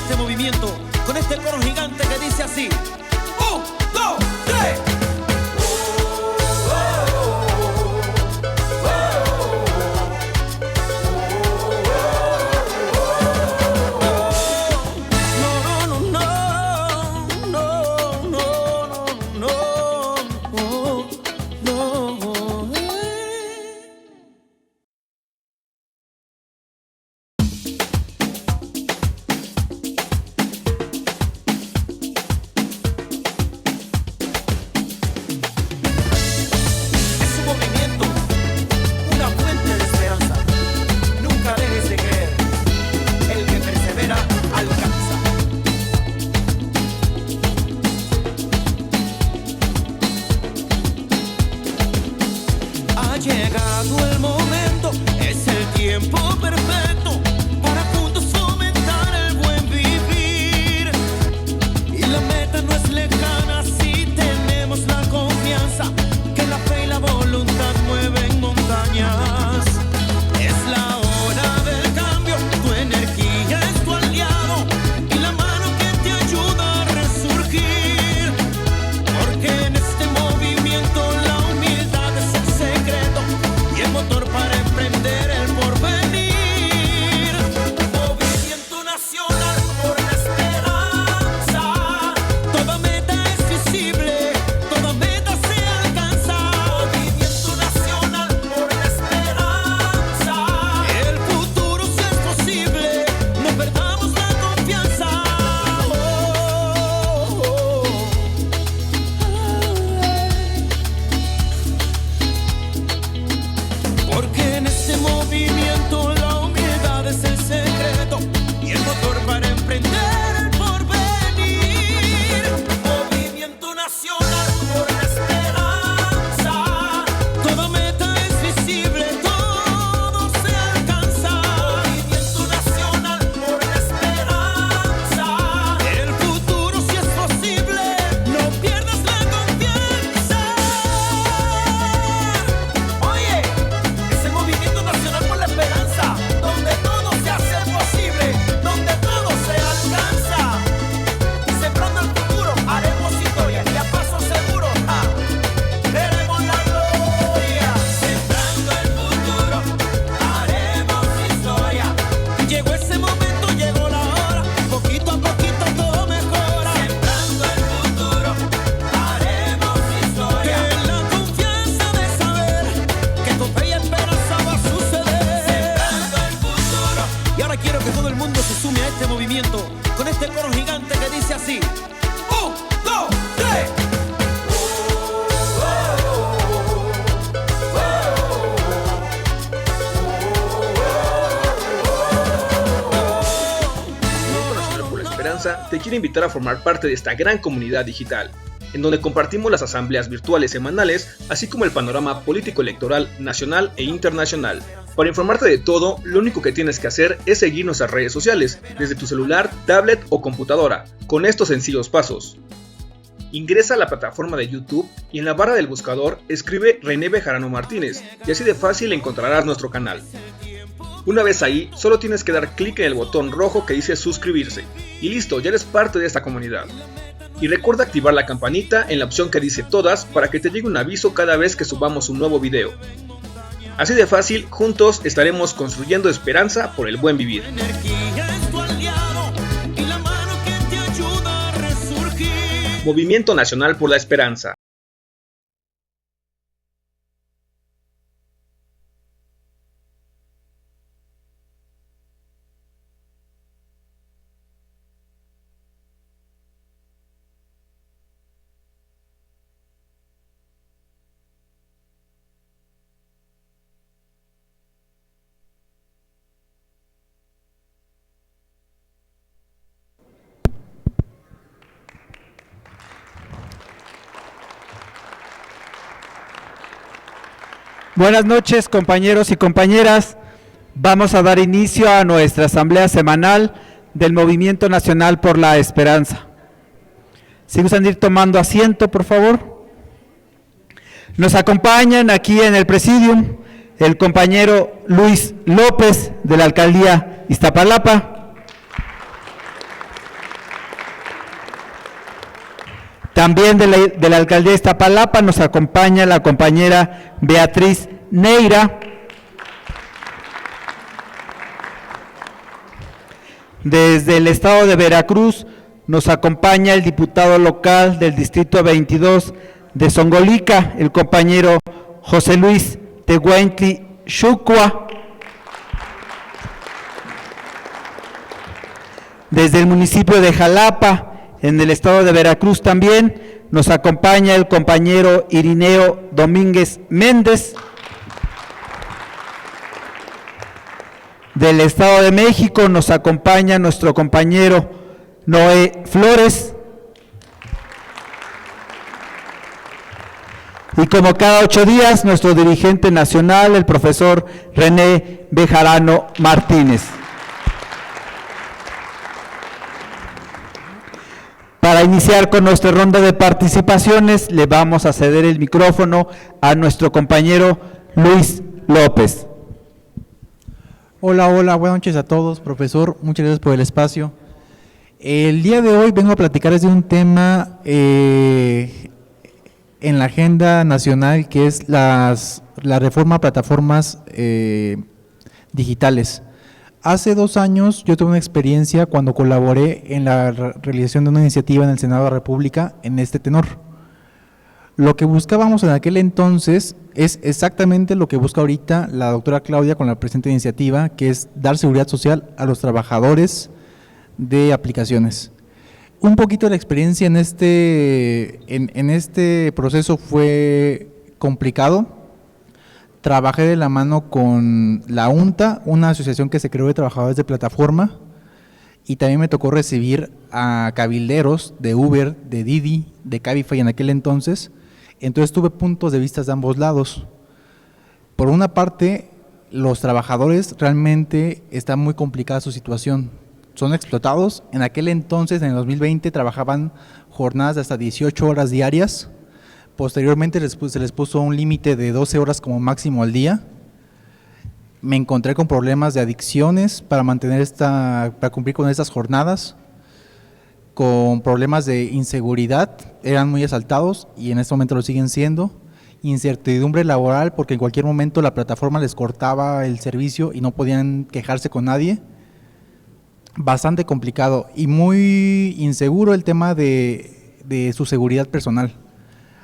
este movimiento con este coro gigante que dice así: 1, 2, 3. Con este coro gigante que dice así: 1, 2, 3. Nacional por la Esperanza te quiere invitar a formar parte de esta gran comunidad digital, en donde compartimos las asambleas virtuales semanales, así como el panorama político-electoral nacional e internacional. Para informarte de todo, lo único que tienes que hacer es seguir nuestras redes sociales, desde tu celular, tablet o computadora, con estos sencillos pasos. Ingresa a la plataforma de YouTube y en la barra del buscador escribe René Bejarano Martínez y así de fácil encontrarás nuestro canal. Una vez ahí, solo tienes que dar clic en el botón rojo que dice suscribirse y listo, ya eres parte de esta comunidad. Y recuerda activar la campanita en la opción que dice todas para que te llegue un aviso cada vez que subamos un nuevo video. Así de fácil, juntos estaremos construyendo esperanza por el buen vivir. Movimiento Nacional por la Esperanza. Buenas noches, compañeros y compañeras. Vamos a dar inicio a nuestra asamblea semanal del Movimiento Nacional por la Esperanza. Si gustan ir tomando asiento, por favor. Nos acompañan aquí en el presidium el compañero Luis López de la Alcaldía Iztapalapa, También de la alcaldía de Iztapalapa nos acompaña la compañera Beatriz Neira. Desde el estado de Veracruz nos acompaña el diputado local del distrito 22 de Zongolica, el compañero José Luis Tehuantli Xucua. Desde el municipio de Jalapa, en el estado de Veracruz también, nos acompaña el compañero Irineo Domínguez Méndez. Del Estado de México nos acompaña nuestro compañero Noé Flores. Y como cada 8 días, nuestro dirigente nacional, el profesor René Bejarano Martínez. Para iniciar con nuestra ronda de participaciones, le vamos a ceder el micrófono a nuestro compañero Luis López. Hola, buenas noches a todos, profesor, muchas gracias por el espacio. El día de hoy vengo a platicarles de un tema en la agenda nacional que es la reforma a plataformas digitales. Hace 2 años yo tuve una experiencia cuando colaboré en la realización de una iniciativa en el Senado de la República en este tenor. Lo que buscábamos en aquel entonces es exactamente lo que busca ahorita la doctora Claudia con la presente iniciativa, que es dar seguridad social a los trabajadores de aplicaciones. Un poquito de la experiencia en este proceso fue complicado. Trabajé de la mano con la UNTA, una asociación que se creó de trabajadores de plataforma, y también me tocó recibir a cabilderos de Uber, de Didi, de Cabify en aquel entonces. Entonces tuve puntos de vista de ambos lados. Por una parte, los trabajadores realmente está muy complicada su situación. Son explotados. En aquel entonces, en el 2020, trabajaban jornadas de hasta 18 horas diarias. Posteriormente se les puso un límite de 12 horas como máximo al día. Me encontré con problemas de adicciones para cumplir con estas jornadas, con problemas de inseguridad, eran muy asaltados y en este momento lo siguen siendo. Incertidumbre laboral porque en cualquier momento la plataforma les cortaba el servicio y no podían quejarse con nadie. Bastante complicado y muy inseguro el tema de su seguridad personal.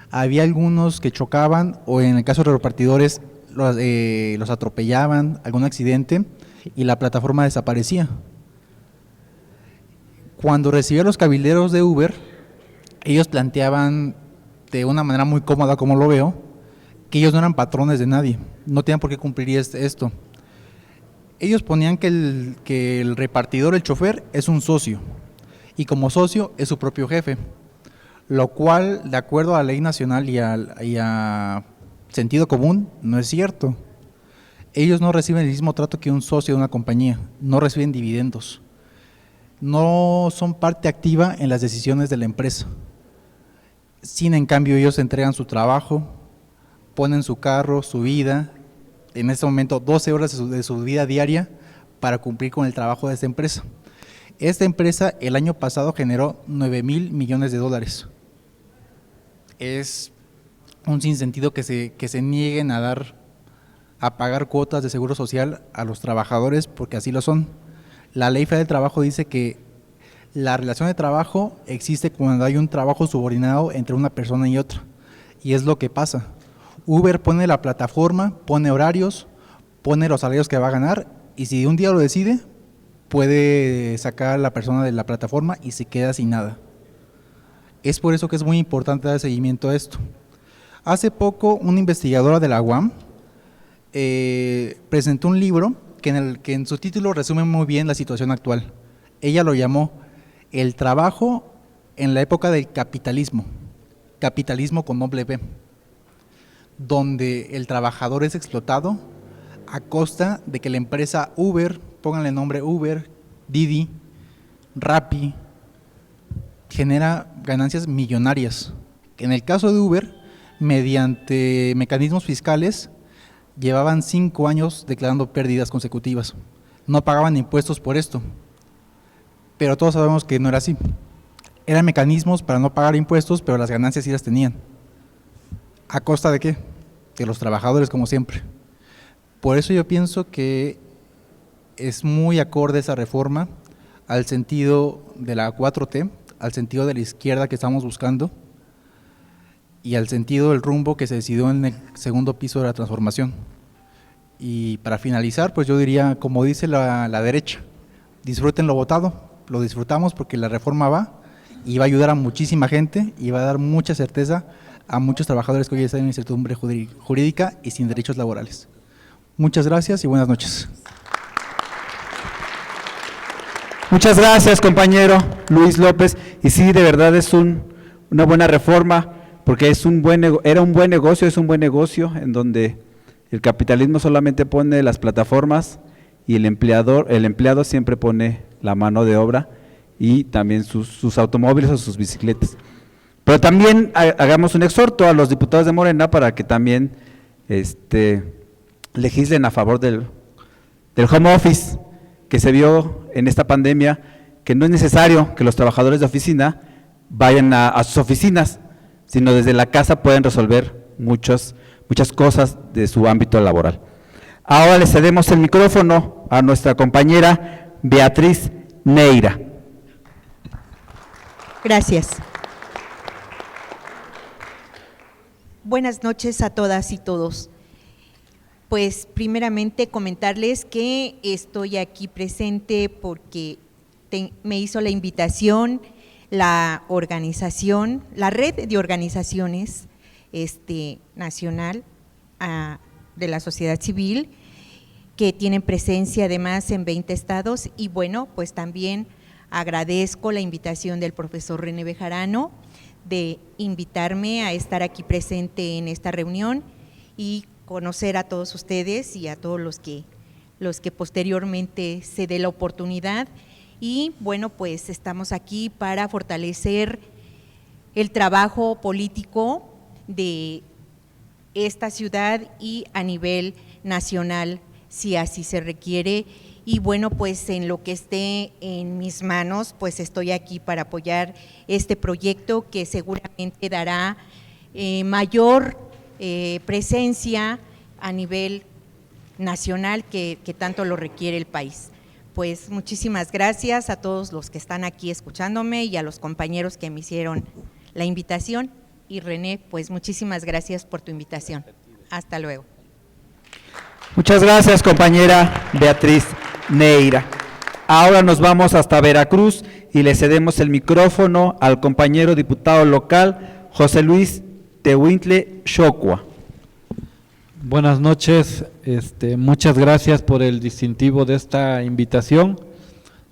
Había algunos que chocaban o en el caso de los repartidores los atropellaban, algún accidente y la plataforma desaparecía. Cuando recibí a los cabilderos de Uber, ellos planteaban de una manera muy cómoda, como lo veo, que ellos no eran patrones de nadie, no tenían por qué cumplir esto. Ellos ponían que el repartidor, el chofer, es un socio y como socio es su propio jefe, lo cual, de acuerdo a la ley nacional y a sentido común, no es cierto. Ellos no reciben el mismo trato que un socio de una compañía, no reciben dividendos, no son parte activa en las decisiones de la empresa. Sin en cambio, ellos entregan su trabajo, ponen su carro, su vida, en este momento 12 horas de su vida diaria para cumplir con el trabajo de esta empresa. Esta empresa el año pasado generó $9,000 millones. Es un sinsentido que se nieguen a pagar cuotas de seguro social a los trabajadores porque así lo son. La Ley Federal del Trabajo dice que la relación de trabajo existe cuando hay un trabajo subordinado entre una persona y otra, y es lo que pasa. Uber pone la plataforma, pone horarios, pone los salarios que va a ganar, y si un día lo decide, puede sacar a la persona de la plataforma y se queda sin nada. Es por eso que es muy importante dar seguimiento a esto. Hace poco, una investigadora de la UAM presentó un libro que en su título resume muy bien la situación actual. Ella lo llamó El trabajo en la época del capitalismo, capitalismo con doble P, donde el trabajador es explotado a costa de que la empresa Uber, pónganle nombre Uber, Didi, Rappi, genera ganancias millonarias. En el caso de Uber, mediante mecanismos fiscales, llevaban 5 años declarando pérdidas consecutivas. No pagaban impuestos por esto, pero todos sabemos que no era así. eran mecanismos para no pagar impuestos, pero las ganancias sí las tenían. ¿A costa de qué? De los trabajadores, como siempre. Por eso yo pienso que es muy acorde esa reforma al sentido de la 4T, al sentido de la izquierda que estamos buscando y al sentido del rumbo que se decidió en el segundo piso de la transformación. Y para finalizar, pues yo diría, como dice la derecha, disfruten lo votado, lo disfrutamos porque la reforma va y va a ayudar a muchísima gente y va a dar mucha certeza a muchos trabajadores que hoy están en incertidumbre jurídica y sin derechos laborales. Muchas gracias y buenas noches. Muchas gracias, compañero Luis López. Y sí, de verdad es una buena reforma, porque era un buen negocio, es un buen negocio en donde el capitalismo solamente pone las plataformas y el empleado siempre pone la mano de obra y también sus automóviles o sus bicicletas. Pero también hagamos un exhorto a los diputados de Morena para que también legislen a favor del home office, que se vio en esta pandemia, que no es necesario que los trabajadores de oficina vayan a sus oficinas, sino desde la casa pueden resolver muchas cosas de su ámbito laboral. Ahora le cedemos el micrófono a nuestra compañera Beatriz Neira. Gracias. Buenas noches a todas y todos. Pues primeramente comentarles que estoy aquí presente porque me hizo la invitación la organización, la red de organizaciones nacional de la sociedad civil, que tienen presencia además en 20 estados, y bueno, pues también agradezco la invitación del profesor René Bejarano de invitarme a estar aquí presente en esta reunión y conocer a todos ustedes y a todos los que posteriormente se dé la oportunidad. Y bueno, pues estamos aquí para fortalecer el trabajo político de esta ciudad y a nivel nacional, si así se requiere. Y bueno, pues en lo que esté en mis manos, pues estoy aquí para apoyar este proyecto que seguramente dará mayor presencia a nivel nacional que tanto lo requiere el país. Pues muchísimas gracias a todos los que están aquí escuchándome y a los compañeros que me hicieron la invitación. Y René, pues muchísimas gracias por tu invitación. Hasta luego. Muchas gracias, compañera Beatriz Neira. Ahora nos vamos hasta Veracruz y le cedemos el micrófono al compañero diputado local, José Luis Tehuintle Xocua. Buenas noches, muchas gracias por el distintivo de esta invitación.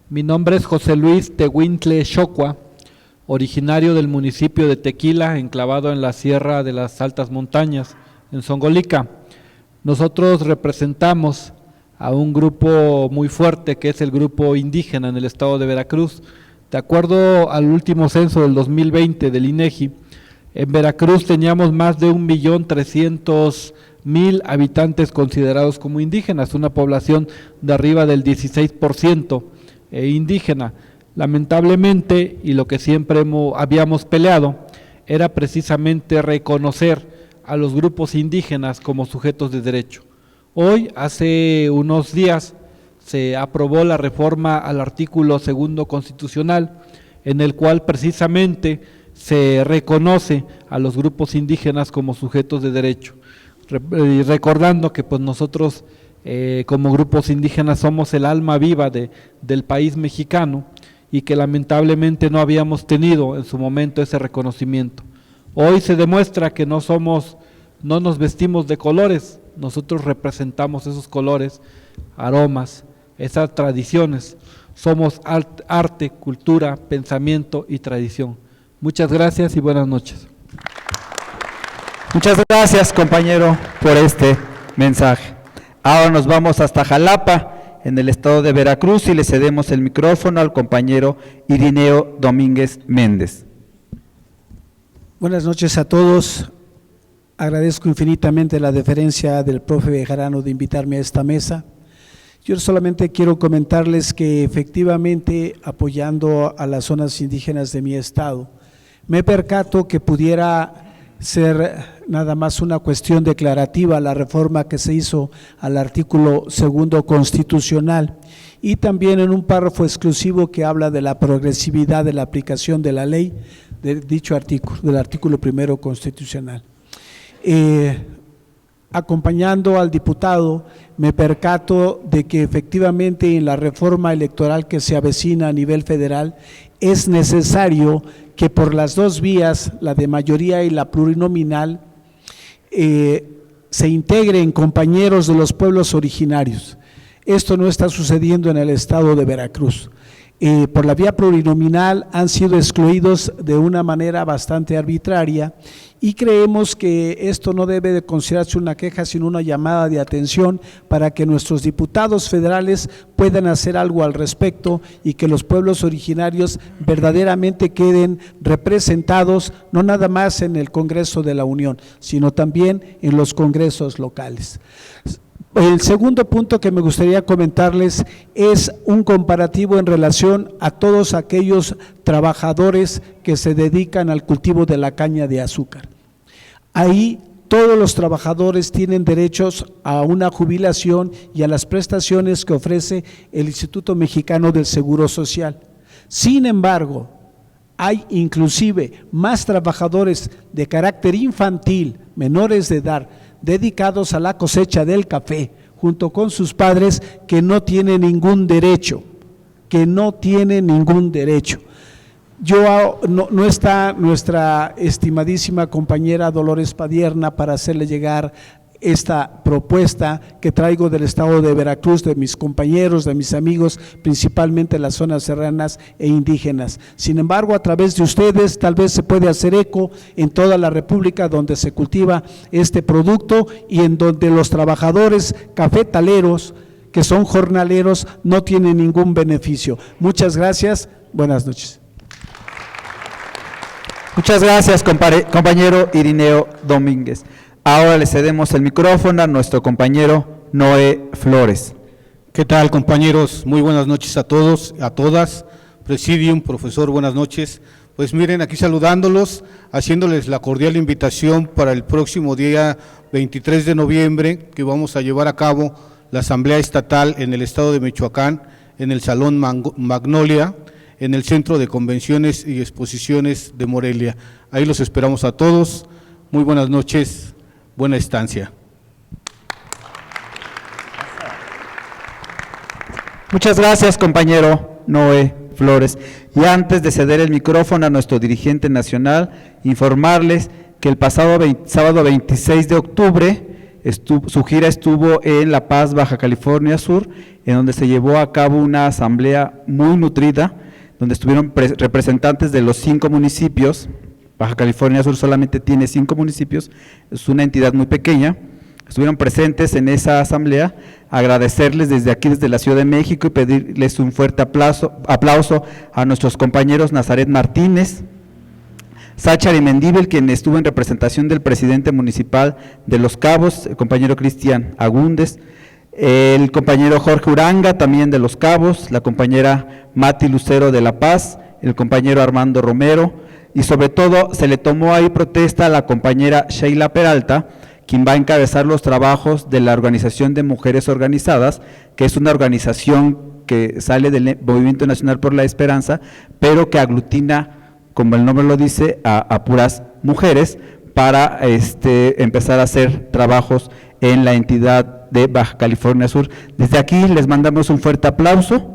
Mi nombre es José Luis Tehuintle Xocua, originario del municipio de Tequila, enclavado en la Sierra de las Altas Montañas, en Zongolica. Nosotros representamos a un grupo muy fuerte que es el grupo indígena en el estado de Veracruz. De acuerdo al último censo del 2020 del INEGI, en Veracruz teníamos más de 1.300.000 habitantes considerados como indígenas, una población de arriba del 16% indígena. Lamentablemente, y lo que siempre habíamos peleado, era precisamente reconocer a los grupos indígenas como sujetos de derecho. Hoy, hace unos días, se aprobó la reforma al artículo 2 constitucional, en el cual precisamente se reconoce a los grupos indígenas como sujetos de derecho. Recordando que pues nosotros como grupos indígenas somos el alma viva del país mexicano y que lamentablemente no habíamos tenido en su momento ese reconocimiento. Hoy se demuestra que no nos vestimos de colores, nosotros representamos esos colores, aromas, esas tradiciones. Somos arte, cultura, pensamiento y tradición. Muchas gracias y buenas noches. Muchas gracias, compañero, por este mensaje. Ahora nos vamos hasta Jalapa, en el estado de Veracruz, y le cedemos el micrófono al compañero Irineo Domínguez Méndez. Buenas noches a todos. Agradezco infinitamente la deferencia del profe Bejarano de invitarme a esta mesa. Yo solamente quiero comentarles que efectivamente, apoyando a las zonas indígenas de mi estado, me percato que pudiera ser nada más una cuestión declarativa la reforma que se hizo al artículo 2 constitucional, y también en un párrafo exclusivo que habla de la progresividad de la aplicación de la ley de dicho artículo, del artículo 1 constitucional. Acompañando al diputado, me percato de que efectivamente en la reforma electoral que se avecina a nivel federal es necesario que por las dos vías, la de mayoría y la plurinominal, se integren compañeros de los pueblos originarios. Esto no está sucediendo en el estado de Veracruz. Por la vía plurinominal han sido excluidos de una manera bastante arbitraria, y creemos que esto no debe de considerarse una queja, sino una llamada de atención para que nuestros diputados federales puedan hacer algo al respecto y que los pueblos originarios verdaderamente queden representados, no nada más en el Congreso de la Unión, sino también en los congresos locales. El segundo punto que me gustaría comentarles es un comparativo en relación a todos aquellos trabajadores que se dedican al cultivo de la caña de azúcar. Ahí todos los trabajadores tienen derechos a una jubilación y a las prestaciones que ofrece el Instituto Mexicano del Seguro Social. Sin embargo, hay inclusive más trabajadores de carácter infantil, menores de edad, dedicados a la cosecha del café, junto con sus padres, que no tienen ningún derecho, No está nuestra estimadísima compañera Dolores Padierna para hacerle llegar esta propuesta que traigo del estado de Veracruz, de mis compañeros, de mis amigos, principalmente en las zonas serranas e indígenas. Sin embargo, a través de ustedes tal vez se puede hacer eco en toda la República donde se cultiva este producto y en donde los trabajadores cafetaleros, que son jornaleros, no tienen ningún beneficio. Muchas gracias, buenas noches. Muchas gracias, compañero Irineo Domínguez. Ahora le cedemos el micrófono a nuestro compañero Noé Flores. ¿Qué tal, compañeros? Muy buenas noches a todos, a todas. Presidium, profesor, buenas noches. Pues miren, aquí saludándolos, haciéndoles la cordial invitación para el próximo día 23 de noviembre, que vamos a llevar a cabo la Asamblea Estatal en el estado de Michoacán, en el Salón Magnolia, en el Centro de Convenciones y Exposiciones de Morelia. Ahí los esperamos a todos. Muy buenas noches. Buena estancia. Muchas gracias, compañero Noé Flores. Y antes de ceder el micrófono a nuestro dirigente nacional, informarles que el pasado sábado 26 de octubre su gira estuvo en La Paz, Baja California Sur, en donde se llevó a cabo una asamblea muy nutrida, donde estuvieron representantes de los 5 municipios. Baja California Sur solamente tiene 5 municipios, es una entidad muy pequeña. Estuvieron presentes en esa asamblea, agradecerles desde aquí, desde la Ciudad de México, y pedirles un fuerte aplauso a nuestros compañeros Nazaret Martínez, Sáchar y Mendíbel, quien estuvo en representación del presidente municipal de Los Cabos, el compañero Cristian Agúndez, el compañero Jorge Uranga, también de Los Cabos, la compañera Mati Lucero de La Paz, el compañero Armando Romero, y sobre todo se le tomó ahí protesta a la compañera Sheila Peralta, quien va a encabezar los trabajos de la Organización de Mujeres Organizadas, que es una organización que sale del Movimiento Nacional por la Esperanza, pero que aglutina, como el nombre lo dice, a puras mujeres para empezar a hacer trabajos en la entidad de Baja California Sur. Desde aquí les mandamos un fuerte aplauso.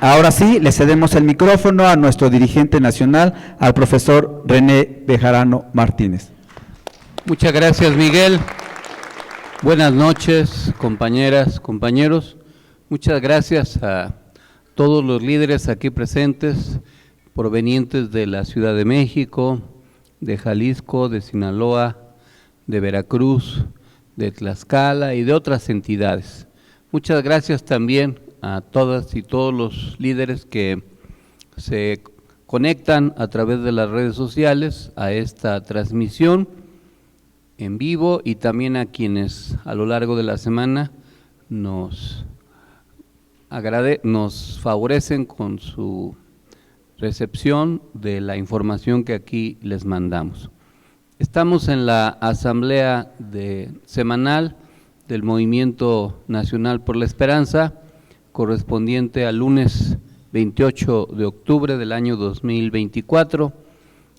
Ahora sí, le cedemos el micrófono a nuestro dirigente nacional, al profesor René Bejarano Martínez. Muchas gracias, Miguel. Buenas noches, compañeras, compañeros. Muchas gracias a todos los líderes aquí presentes, provenientes de la Ciudad de México, de Jalisco, de Sinaloa, de Veracruz, de Tlaxcala y de otras entidades. Muchas gracias también a todas y todos los líderes que se conectan a través de las redes sociales a esta transmisión. en vivo y también a quienes a lo largo de la semana nos favorecen con su recepción de la información que aquí les mandamos. Estamos en la asamblea semanal del Movimiento Nacional por la Esperanza, correspondiente al lunes 28 de octubre del año 2024,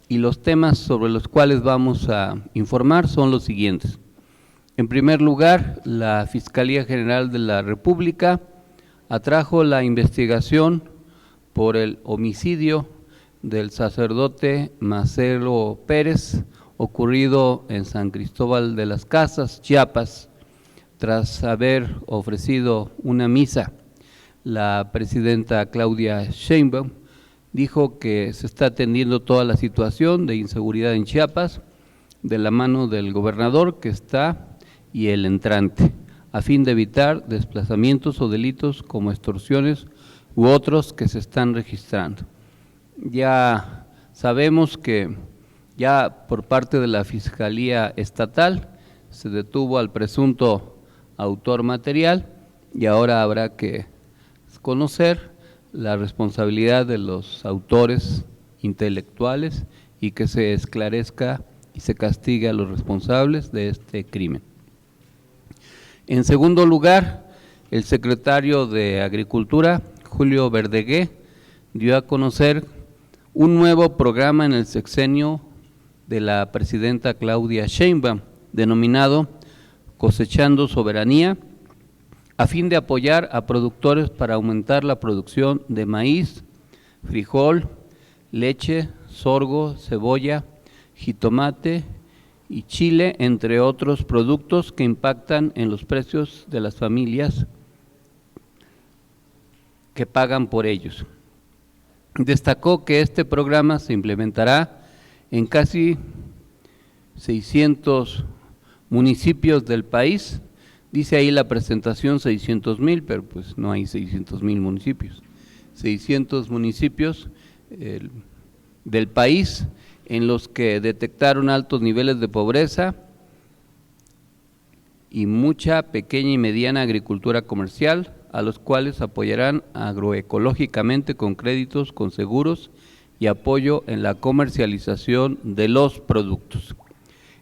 y los temas sobre los cuales vamos a informar son los siguientes. En primer lugar, la Fiscalía General de la República atrajo la investigación por el homicidio del sacerdote Marcelo Pérez, ocurrido en San Cristóbal de las Casas, Chiapas, tras haber ofrecido una misa. La presidenta Claudia Sheinbaum dijo que se está atendiendo toda la situación de inseguridad en Chiapas de la mano del gobernador que está y el entrante, a fin de evitar desplazamientos o delitos como extorsiones u otros que se están registrando. Ya sabemos que ya por parte de la Fiscalía Estatal se detuvo al presunto autor material y ahora habrá que conocer la responsabilidad de los autores intelectuales y que se esclarezca y se castigue a los responsables de este crimen. En segundo lugar, el secretario de Agricultura, Julio Verdegué, dio a conocer un nuevo programa en el sexenio de la presidenta Claudia Sheinbaum, denominado Cosechando Soberanía, a fin de apoyar a productores para aumentar la producción de maíz, frijol, leche, sorgo, cebolla, jitomate y chile, entre otros productos que impactan en los precios de las familias que pagan por ellos. Destacó que este programa se implementará en casi 600 municipios del país. Dice ahí la presentación 600,000, pero pues no hay 600,000 municipios. 600 municipios del país en los que detectaron altos niveles de pobreza y mucha pequeña y mediana agricultura comercial, a los cuales apoyarán agroecológicamente con créditos, con seguros y apoyo en la comercialización de los productos.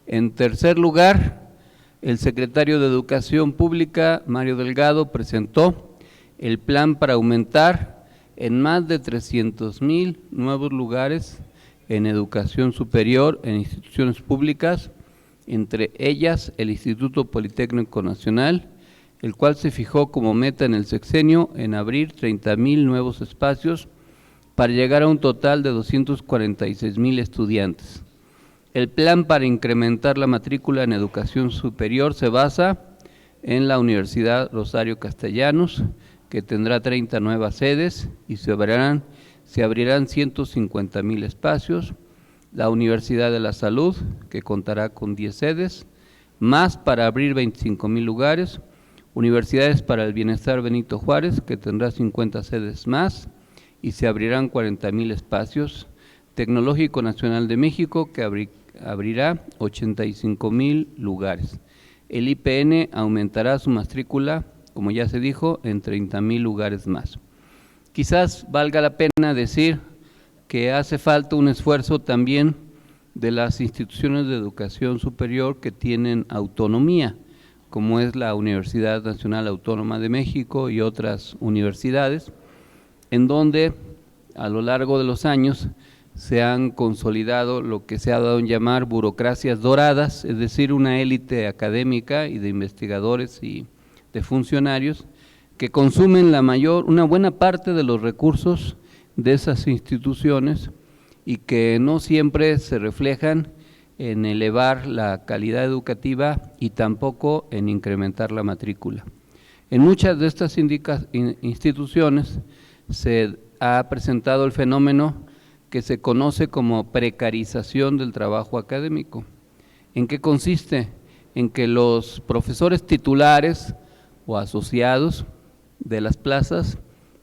En tercer lugar, el secretario de Educación Pública, Mario Delgado, presentó el plan para aumentar en más de 300,000 nuevos lugares en educación superior en instituciones públicas, entre ellas el Instituto Politécnico Nacional, el cual se fijó como meta en el sexenio en abrir 30,000 nuevos espacios para llegar a un total de 246,000 estudiantes. El plan para incrementar la matrícula en educación superior se basa en la Universidad Rosario Castellanos, que tendrá 30 nuevas sedes y se abrirán 150,000 espacios, la Universidad de la Salud, que contará con 10 sedes, más para abrir 25,000 lugares, Universidades para el Bienestar Benito Juárez, que tendrá 50 sedes más y se abrirán 40,000 espacios, Tecnológico Nacional de México, que abrirá 85,000 lugares. El IPN aumentará su matrícula, como ya se dijo, en 30,000 lugares más. Quizás valga la pena decir que hace falta un esfuerzo también de las instituciones de educación superior que tienen autonomía, como es la Universidad Nacional Autónoma de México y otras universidades, en donde a lo largo de los años se han consolidado lo que se ha dado en llamar burocracias doradas, es decir, una élite académica y de investigadores y de funcionarios que consumen una buena parte de los recursos de esas instituciones y que no siempre se reflejan en elevar la calidad educativa y tampoco en incrementar la matrícula. En muchas de estas instituciones se ha presentado el fenómeno que se conoce como precarización del trabajo académico. ¿En qué consiste? En que los profesores titulares o asociados de las plazas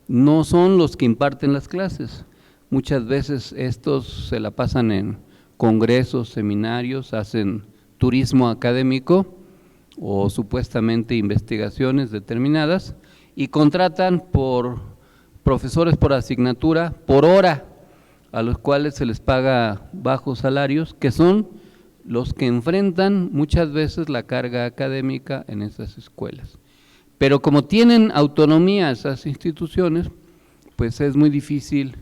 no son los que imparten las clases. Muchas veces estos se la pasan en congresos, seminarios, hacen turismo académico o supuestamente investigaciones determinadas, y contratan por profesores por asignatura, por hora, a los cuales se les paga bajos salarios, que son los que enfrentan muchas veces la carga académica en esas escuelas. Pero como tienen autonomía esas instituciones, pues es muy difícil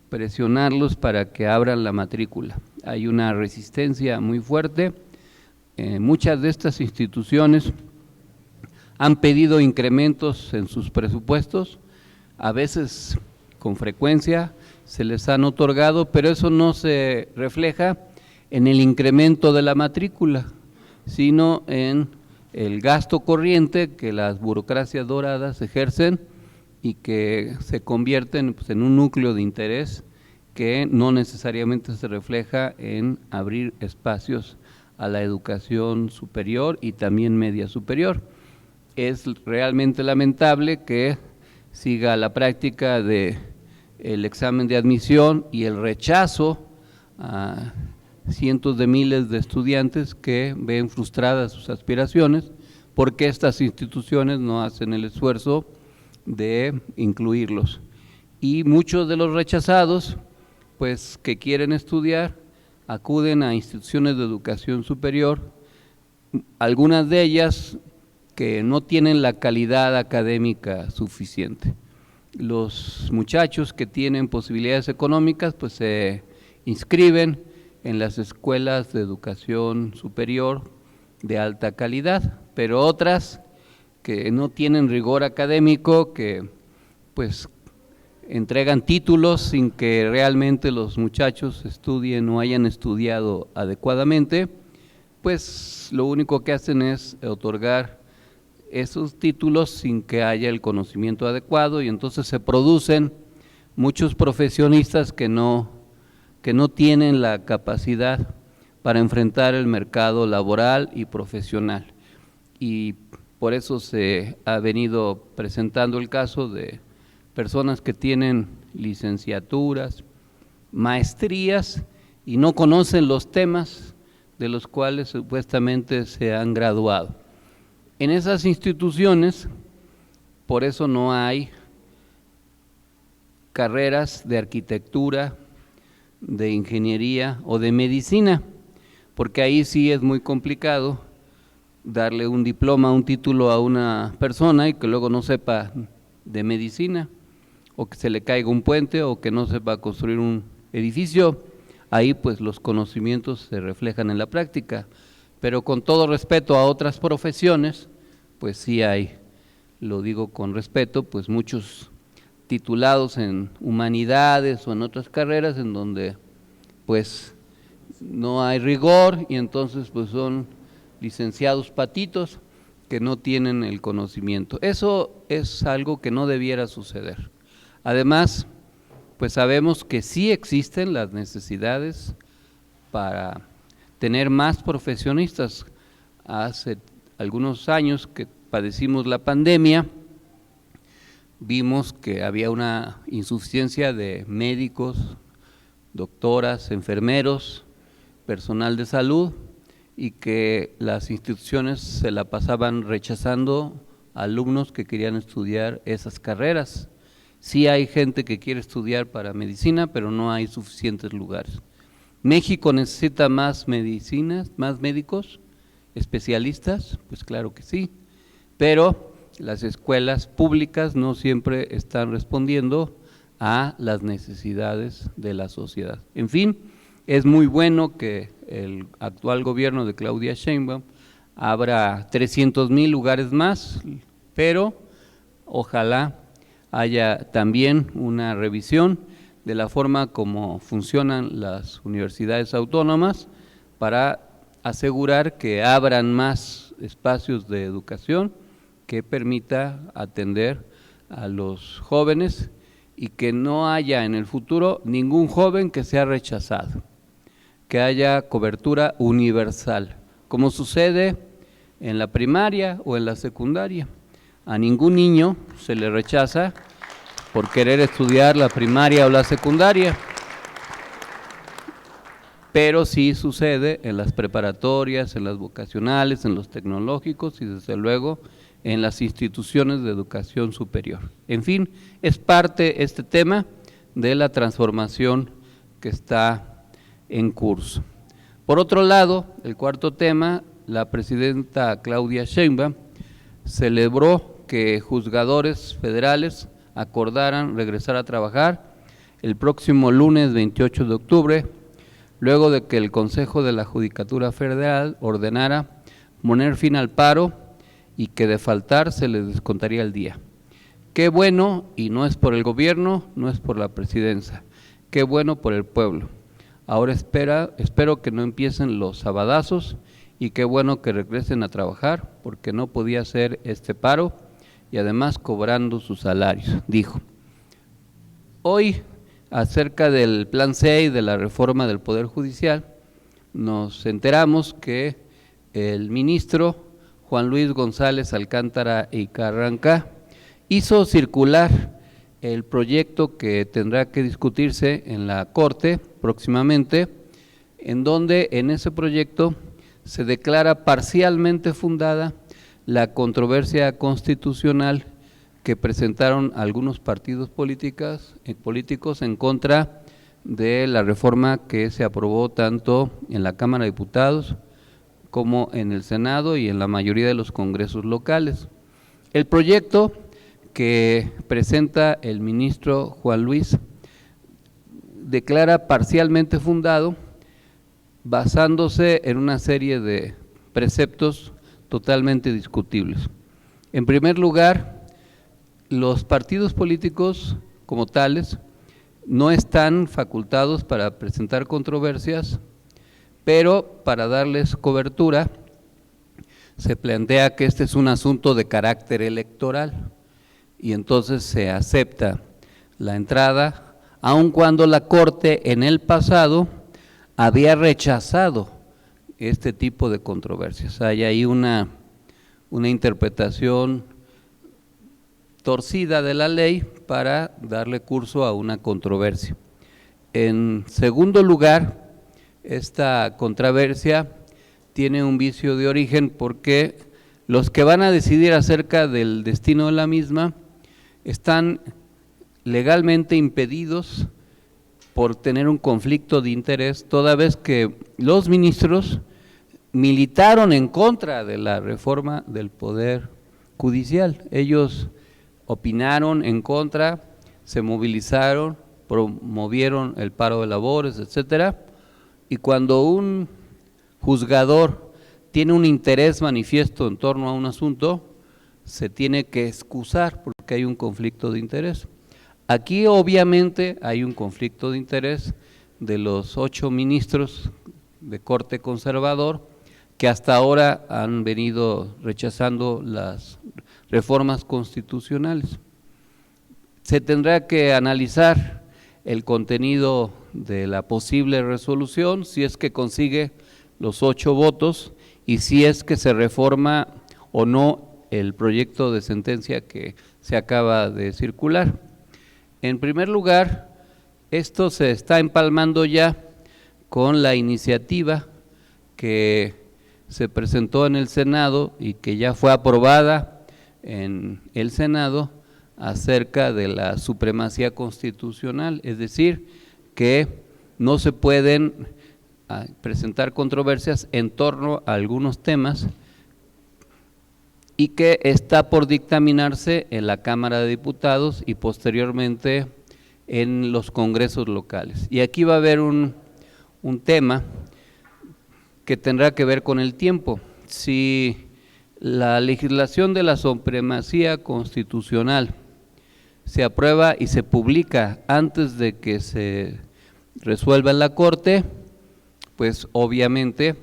presionarlos para que abran la matrícula. Hay una resistencia muy fuerte. Muchas de estas instituciones han pedido incrementos en sus presupuestos, a veces con frecuencia se les han otorgado, pero eso no se refleja en el incremento de la matrícula, sino en el gasto corriente que las burocracias doradas ejercen y que se convierten pues, en un núcleo de interés que no necesariamente se refleja en abrir espacios a la educación superior y también media superior. Es realmente lamentable que siga la práctica de el examen de admisión y el rechazo a cientos de miles de estudiantes que ven frustradas sus aspiraciones porque estas instituciones no hacen el esfuerzo de incluirlos. Y muchos de los rechazados, pues que quieren estudiar, acuden a instituciones de educación superior, algunas de ellas que no tienen la calidad académica suficiente. Los muchachos que tienen posibilidades económicas, pues se inscriben en las escuelas de educación superior de alta calidad, pero otras que no tienen rigor académico, que pues entregan títulos sin que realmente los muchachos estudien o hayan estudiado adecuadamente, pues lo único que hacen es otorgar esos títulos sin que haya el conocimiento adecuado, y entonces se producen muchos profesionistas que no tienen la capacidad para enfrentar el mercado laboral y profesional. Y por eso se ha venido presentando el caso de personas que tienen licenciaturas, maestrías y no conocen los temas de los cuales supuestamente se han graduado. En esas instituciones, por eso no hay carreras de arquitectura, de ingeniería o de medicina, porque ahí sí es muy complicado darle un diploma, un título a una persona y que luego no sepa de medicina, o que se le caiga un puente, o que no sepa construir un edificio. Ahí pues los conocimientos se reflejan en la práctica, pero con todo respeto a otras profesiones, pues sí hay, lo digo con respeto, pues muchos titulados en humanidades o en otras carreras en donde pues no hay rigor, y entonces pues son licenciados patitos que no tienen el conocimiento. Eso es algo que no debiera suceder. Además, pues sabemos que sí existen las necesidades para tener más profesionistas. Hace algunos años que padecimos la pandemia, vimos que había una insuficiencia de médicos, doctoras, enfermeros, personal de salud, y que las instituciones se la pasaban rechazando a alumnos que querían estudiar esas carreras. Sí hay gente que quiere estudiar para medicina, pero no hay suficientes lugares. ¿México necesita más medicinas, más médicos, especialistas? Pues claro que sí, pero las escuelas públicas no siempre están respondiendo a las necesidades de la sociedad. En fin, es muy bueno que el actual gobierno de Claudia Sheinbaum abra 300,000 lugares más, pero ojalá haya también una revisión de la forma como funcionan las universidades autónomas para asegurar que abran más espacios de educación que permita atender a los jóvenes y que no haya en el futuro ningún joven que sea rechazado, que haya cobertura universal, como sucede en la primaria o en la secundaria. A ningún niño se le rechaza por querer estudiar la primaria o la secundaria. pero sí sucede en las preparatorias, en las vocacionales, en los tecnológicos y desde luego en las instituciones de educación superior. En fin, es parte este tema de la transformación que está en curso. Por otro lado, el cuarto tema, la presidenta Claudia Sheinbaum celebró que juzgadores federales acordaran regresar a trabajar el próximo lunes 28 de octubre, luego de que el Consejo de la Judicatura Federal ordenara poner fin al paro y que de faltar se les descontaría el día. Qué bueno, y no es por el gobierno, no es por la presidencia, qué bueno por el pueblo. Ahora espero que no empiecen los sabadazos y qué bueno que regresen a trabajar porque no podía ser este paro y además cobrando sus salarios, dijo. Hoy, acerca del Plan C y de la reforma del Poder Judicial, nos enteramos que el ministro Juan Luis González Alcántara y Carranca hizo circular el proyecto que tendrá que discutirse en la Corte próximamente, en donde en ese proyecto se declara parcialmente fundada la controversia constitucional que presentaron algunos partidos políticos en contra de la reforma que se aprobó tanto en la Cámara de Diputados como en el Senado y en la mayoría de los congresos locales. El proyecto que presenta el ministro Juan Luis declara parcialmente fundado basándose en una serie de preceptos totalmente discutibles. En primer lugar, los partidos políticos como tales no están facultados para presentar controversias, pero para darles cobertura se plantea que este es un asunto de carácter electoral y entonces se acepta la entrada, aun cuando la Corte en el pasado había rechazado este tipo de controversias. Hay ahí una interpretación torcida de la ley para darle curso a una controversia. En segundo lugar, esta controversia tiene un vicio de origen porque los que van a decidir acerca del destino de la misma están legalmente impedidos por tener un conflicto de interés, toda vez que los ministros militaron en contra de la reforma del Poder Judicial. Ellos opinaron en contra, se movilizaron, promovieron el paro de labores, etcétera, y cuando un juzgador tiene un interés manifiesto en torno a un asunto, se tiene que excusar porque hay un conflicto de interés. Aquí obviamente hay un conflicto de interés de los 8 ministros de corte conservador que hasta ahora han venido rechazando las reformas constitucionales. Se tendrá que analizar el contenido de la posible resolución, si es que consigue los 8 votos y si es que se reforma o no el proyecto de sentencia que se acaba de circular. En primer lugar, esto se está empalmando ya con la iniciativa que se presentó en el Senado y que ya fue aprobada en el Senado acerca de la supremacía constitucional, es decir, que no se pueden presentar controversias en torno a algunos temas y que está por dictaminarse en la Cámara de Diputados y posteriormente en los congresos locales. Y aquí va a haber un tema que tendrá que ver con el tiempo. Si la legislación de la supremacía constitucional se aprueba y se publica antes de que se resuelva en la Corte, pues obviamente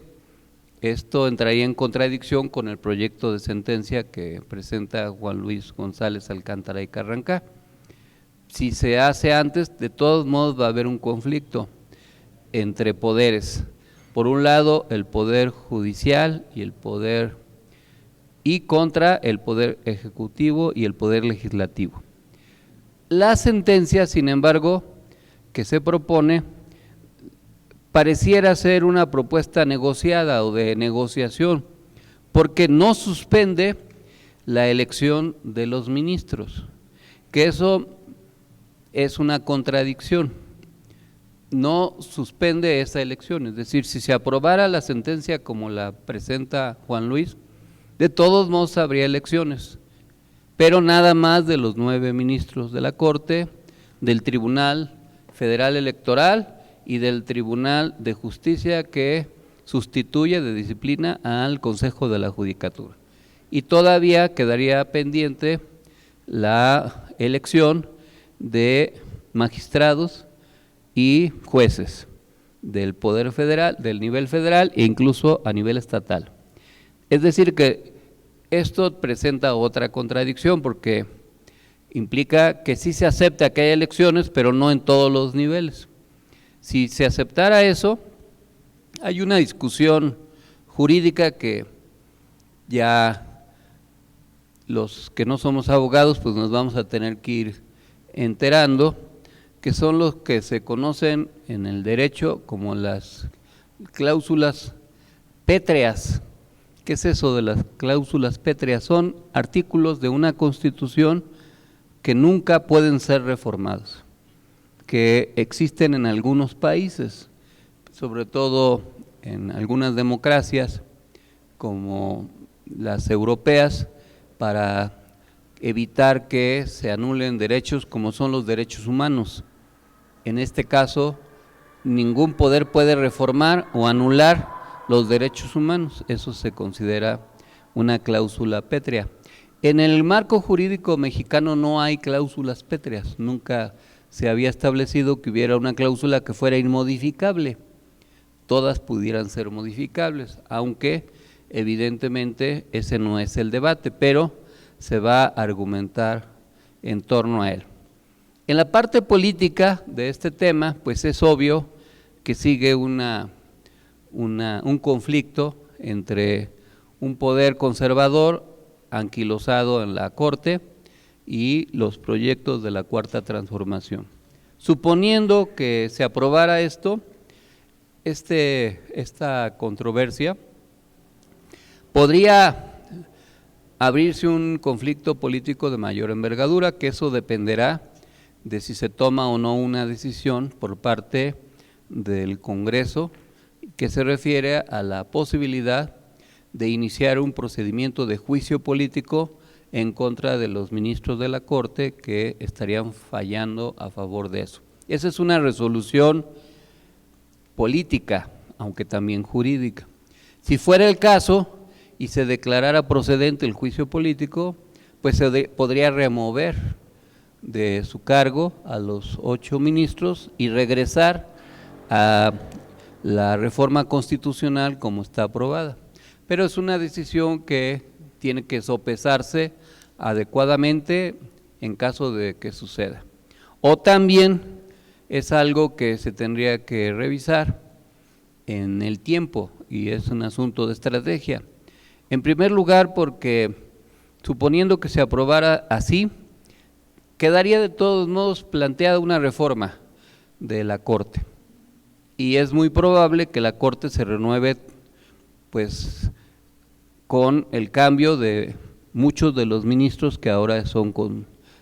esto entraría en contradicción con el proyecto de sentencia que presenta Juan Luis González Alcántara y Carranca. Si se hace antes, de todos modos va a haber un conflicto entre poderes. Por un lado, el poder judicial y contra el poder ejecutivo y el poder legislativo. La sentencia, sin embargo, que se propone pareciera ser una propuesta negociada o de negociación, porque no suspende la elección de los ministros, que eso es una contradicción. No suspende esa elección, es decir, si se aprobara la sentencia como la presenta Juan Luis, de todos modos habría elecciones, pero nada más de los 9 ministros de la Corte, del Tribunal Federal Electoral y del Tribunal de Justicia que sustituye de disciplina al Consejo de la Judicatura. Y todavía quedaría pendiente la elección de magistrados y jueces del Poder Federal, del nivel federal e incluso a nivel estatal. Es decir que esto presenta otra contradicción porque implica que sí se acepta que haya elecciones, pero no en todos los niveles. Si se aceptara eso, hay una discusión jurídica que ya los que no somos abogados pues nos vamos a tener que ir enterando, que son los que se conocen en el derecho como las cláusulas pétreas. ¿Qué es eso de las cláusulas pétreas? Son artículos de una Constitución que nunca pueden ser reformados, que existen en algunos países, sobre todo en algunas democracias como las europeas, para evitar que se anulen derechos como son los derechos humanos. En este caso, ningún poder puede reformar o anular los derechos humanos, eso se considera una cláusula pétrea. En el marco jurídico mexicano no hay cláusulas pétreas, nunca se había establecido que hubiera una cláusula que fuera inmodificable, todas pudieran ser modificables, aunque evidentemente ese no es el debate, pero se va a argumentar en torno a él. En la parte política de este tema, pues es obvio que sigue un conflicto entre un poder conservador anquilosado en la Corte y los proyectos de la Cuarta Transformación. Suponiendo que se aprobara esto, esta controversia, podría abrirse un conflicto político de mayor envergadura, que eso dependerá de si se toma o no una decisión por parte del Congreso, que se refiere a la posibilidad de iniciar un procedimiento de juicio político en contra de los ministros de la Corte que estarían fallando a favor de eso. Esa es una resolución política, aunque también jurídica. Si fuera el caso y se declarara procedente el juicio político, pues se podría remover de su cargo a los 8 ministros y regresar a la reforma constitucional como está aprobada. Pero es una decisión que tiene que sopesarse adecuadamente en caso de que suceda. O también es algo que se tendría que revisar en el tiempo y es un asunto de estrategia. En primer lugar, porque suponiendo que se aprobara así, quedaría de todos modos planteada una reforma de la Corte y es muy probable que la Corte se renueve pues con el cambio de muchos de los ministros que ahora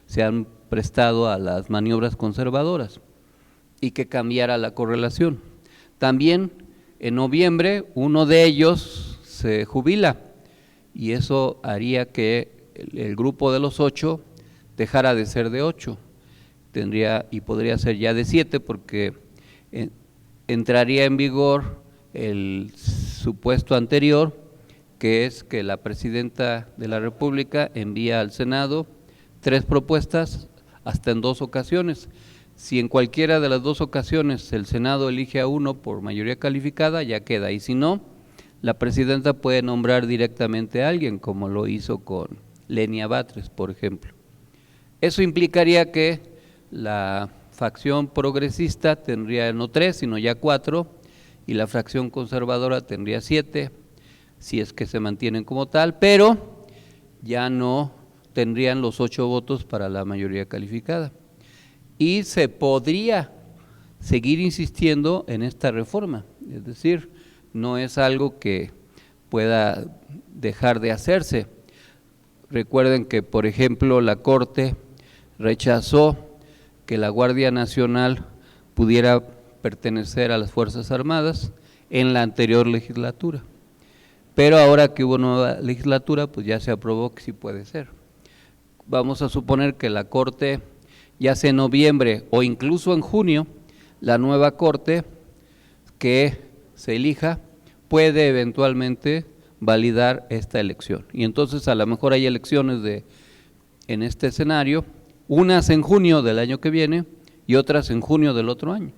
se han prestado a las maniobras conservadoras y que cambiara la correlación. También en noviembre uno de ellos se jubila y eso haría que el grupo de los 8 dejara de ser de 8, tendría y podría ser ya de 7 porque entraría en vigor el supuesto anterior, que es que la Presidenta de la República envía al Senado 3 propuestas hasta en 2 ocasiones. Si en cualquiera de las 2 ocasiones el Senado elige a uno por mayoría calificada, ya queda, y si no, la Presidenta puede nombrar directamente a alguien, como lo hizo con Lenia Batres, por ejemplo. Eso implicaría que la facción progresista tendría no 3, sino ya 4, y la fracción conservadora tendría 7, si es que se mantienen como tal, pero ya no tendrían los 8 votos para la mayoría calificada. Y se podría seguir insistiendo en esta reforma. Es decir, no es algo que pueda dejar de hacerse. Recuerden que, por ejemplo, la Corte rechazó que la Guardia Nacional pudiera pertenecer a las Fuerzas Armadas en la anterior legislatura. Pero ahora que hubo nueva legislatura, pues ya se aprobó que sí puede ser. Vamos a suponer que la Corte, ya sea en noviembre o incluso en junio, la nueva Corte que se elija puede eventualmente validar esta elección. Y entonces a lo mejor hay elecciones en este escenario, unas en junio del año que viene y otras en junio del otro año,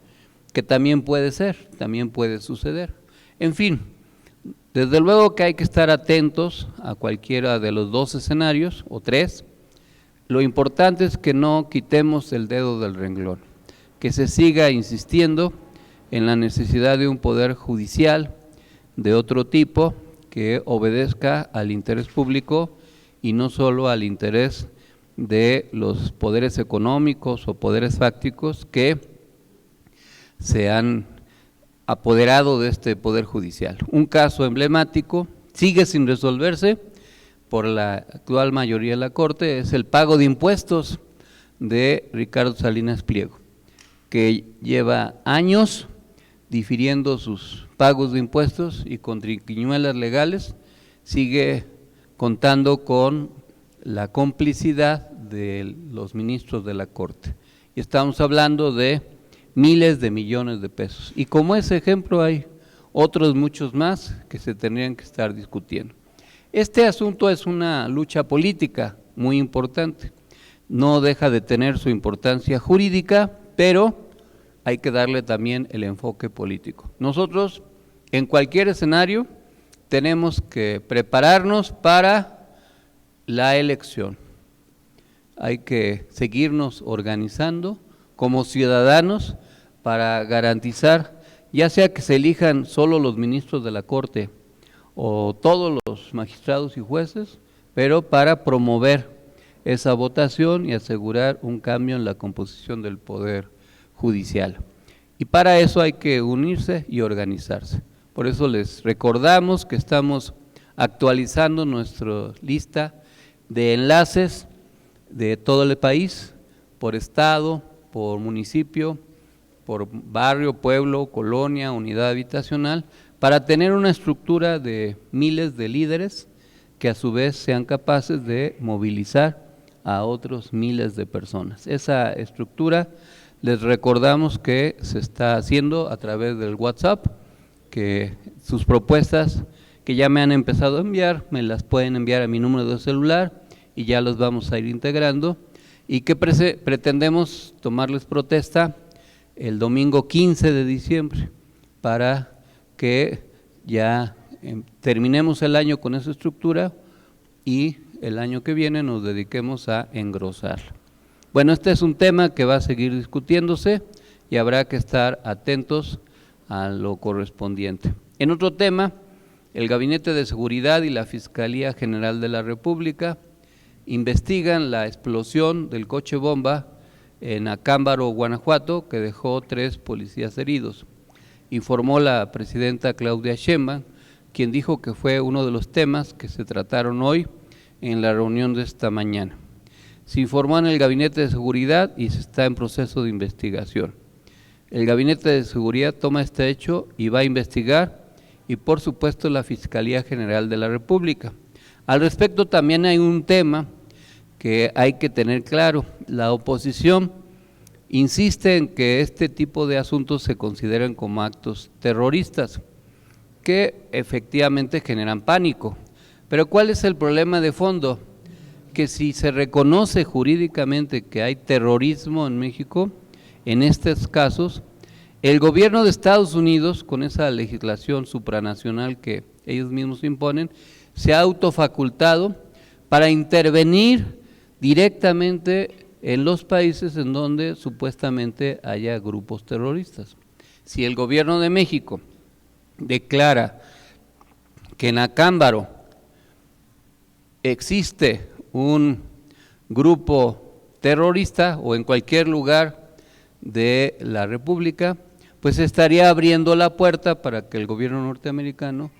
que también puede ser, también puede suceder. En fin, desde luego que hay que estar atentos a cualquiera de los dos escenarios o tres. Lo importante es que no quitemos el dedo del renglón, que se siga insistiendo en la necesidad de un poder judicial de otro tipo que obedezca al interés público y no solo al interés de los poderes económicos o poderes fácticos que se han apoderado de este poder judicial. Un caso emblemático, sigue sin resolverse por la actual mayoría de la Corte, es el pago de impuestos de Ricardo Salinas Pliego, que lleva años difiriendo sus pagos de impuestos y con triquiñuelas legales sigue contando con la complicidad de los ministros de la Corte. Y estamos hablando de miles de millones de pesos. Y como ese ejemplo hay otros muchos más que se tendrían que estar discutiendo. Este asunto es una lucha política muy importante. No deja de tener su importancia jurídica, pero hay que darle también el enfoque político. Nosotros, en cualquier escenario, tenemos que prepararnos para la elección. Hay que seguirnos organizando como ciudadanos para garantizar, ya sea que se elijan solo los ministros de la Corte o todos los magistrados y jueces, pero para promover esa votación y asegurar un cambio en la composición del Poder Judicial. Y para eso hay que unirse y organizarse. Por eso les recordamos que estamos actualizando nuestra lista de enlaces de todo el país, por estado, por municipio, por barrio, pueblo, colonia, unidad habitacional, para tener una estructura de miles de líderes que a su vez sean capaces de movilizar a otros miles de personas. Esa estructura les recordamos que se está haciendo a través del WhatsApp, que sus propuestas que ya me han empezado a enviar, me las pueden enviar a mi número de celular y ya los vamos a ir integrando, y que pretendemos tomarles protesta el domingo 15 de diciembre para que ya terminemos el año con esa estructura y el año que viene nos dediquemos a engrosarla. Bueno, este es un tema que va a seguir discutiéndose y habrá que estar atentos a lo correspondiente. En otro tema, el Gabinete de Seguridad y la Fiscalía General de la República investigan la explosión del coche bomba en Acámbaro, Guanajuato, que dejó 3 policías heridos. Informó la presidenta Claudia Sheinbaum, quien dijo que fue uno de los temas que se trataron hoy en la reunión de esta mañana. Se informó en el Gabinete de Seguridad y se está en proceso de investigación. El Gabinete de Seguridad toma este hecho y va a investigar, y por supuesto la Fiscalía General de la República. Al respecto también hay un tema que hay que tener claro. La oposición insiste en que este tipo de asuntos se consideran como actos terroristas, que efectivamente generan pánico. Pero ¿cuál es el problema de fondo? Que si se reconoce jurídicamente que hay terrorismo en México, en estos casos, el gobierno de Estados Unidos, con esa legislación supranacional que ellos mismos imponen, se ha autofacultado para intervenir directamente en los países en donde supuestamente haya grupos terroristas. Si el gobierno de México declara que en Acámbaro existe un grupo terrorista o en cualquier lugar de la República, pues estaría abriendo la puerta para que el gobierno norteamericano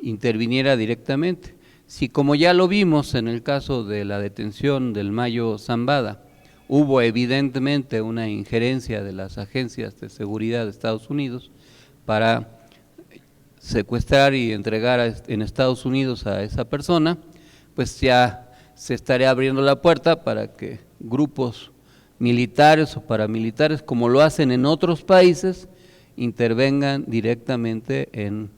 interviniera directamente. Si, como ya lo vimos en el caso de la detención del Mayo Zambada, hubo evidentemente una injerencia de las agencias de seguridad de Estados Unidos para secuestrar y entregar en Estados Unidos a esa persona, pues ya se estaría abriendo la puerta para que grupos militares o paramilitares, como lo hacen en otros países, intervengan directamente en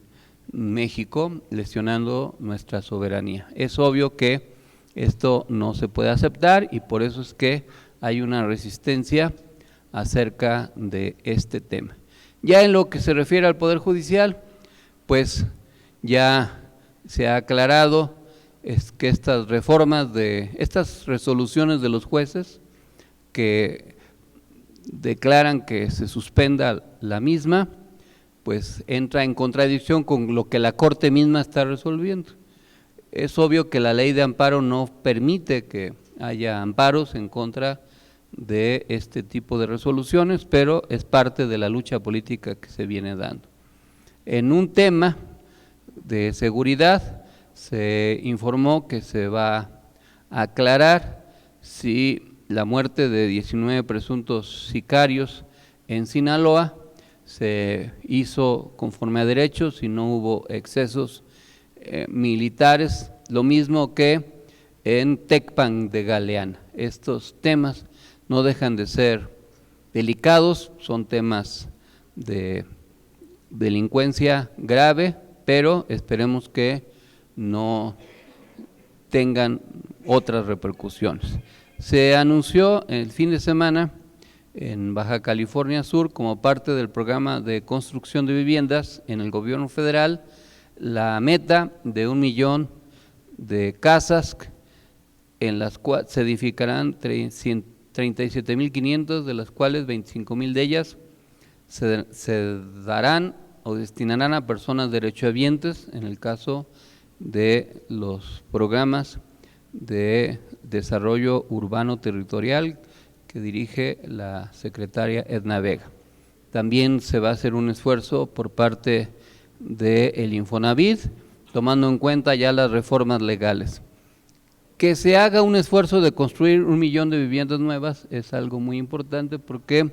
México, lesionando nuestra soberanía. Es obvio que esto no se puede aceptar y por eso es que hay una resistencia acerca de este tema. Ya en lo que se refiere al Poder Judicial, pues ya se ha aclarado que estas reformas estas resoluciones de los jueces que declaran que se suspenda la misma, pues entra en contradicción con lo que la Corte misma está resolviendo. Es obvio que la ley de amparo no permite que haya amparos en contra de este tipo de resoluciones, pero es parte de la lucha política que se viene dando. En un tema de seguridad se informó que se va a aclarar si la muerte de 19 presuntos sicarios en Sinaloa se hizo conforme a derechos y no hubo excesos militares, lo mismo que en Tecpan de Galeana. Estos temas no dejan de ser delicados, son temas de delincuencia grave, pero esperemos que no tengan otras repercusiones. Se anunció el fin de semana en Baja California Sur, como parte del programa de construcción de viviendas en el gobierno federal, la meta de 1 millón de casas en las cuales se edificarán 37.500, de las cuales 25.000 de ellas se darán o destinarán a personas derechohabientes en el caso de los programas de desarrollo urbano territorial que dirige la secretaria Edna Vega. También se va a hacer un esfuerzo por parte del Infonavit, tomando en cuenta ya las reformas legales. Que se haga un esfuerzo de construir 1 millón de viviendas nuevas es algo muy importante porque,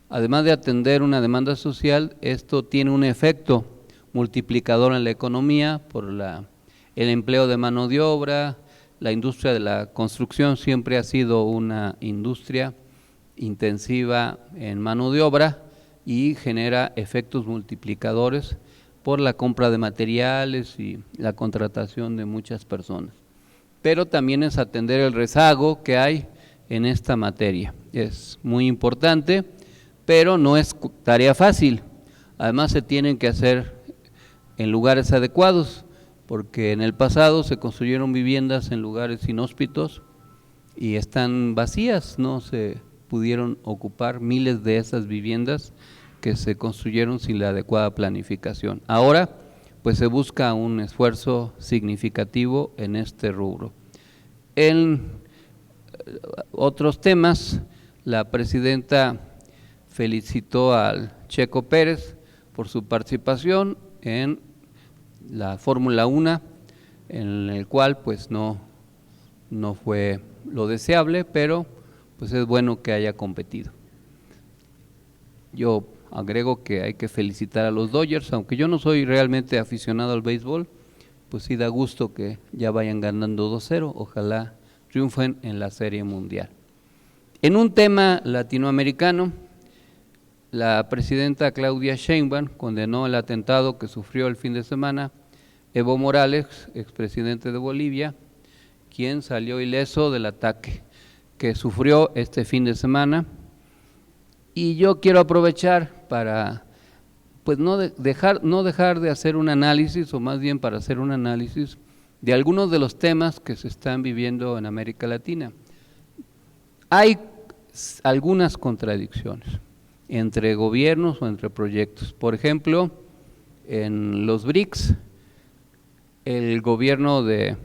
además de atender una demanda social, esto tiene un efecto multiplicador en la economía por el empleo de mano de obra. La industria de la construcción siempre ha sido una industria intensiva en mano de obra y genera efectos multiplicadores por la compra de materiales y la contratación de muchas personas. Pero también es atender el rezago que hay en esta materia. Es muy importante, pero no es tarea fácil. Además se tienen que hacer en lugares adecuados, porque en el pasado se construyeron viviendas en lugares inhóspitos y están vacías, no se pudieron ocupar miles de esas viviendas que se construyeron sin la adecuada planificación. Ahora, pues se busca un esfuerzo significativo en este rubro. En otros temas, la presidenta felicitó al Checo Pérez por su participación en la Fórmula 1, en el cual pues no fue lo deseable, pero pues es bueno que haya competido. Yo agrego que hay que felicitar a los Dodgers, aunque yo no soy realmente aficionado al béisbol, pues sí da gusto que ya vayan ganando 2-0, ojalá triunfen en la Serie Mundial. En un tema latinoamericano, la presidenta Claudia Sheinbaum condenó el atentado que sufrió el fin de semana Evo Morales, expresidente de Bolivia, quien salió ileso del ataque que sufrió este fin de semana. Y yo quiero aprovechar para pues no dejar de hacer un análisis, o más bien para hacer un análisis de algunos de los temas que se están viviendo en América Latina. Hay algunas contradicciones entre gobiernos o entre proyectos. Por ejemplo, en los BRICS, el gobierno de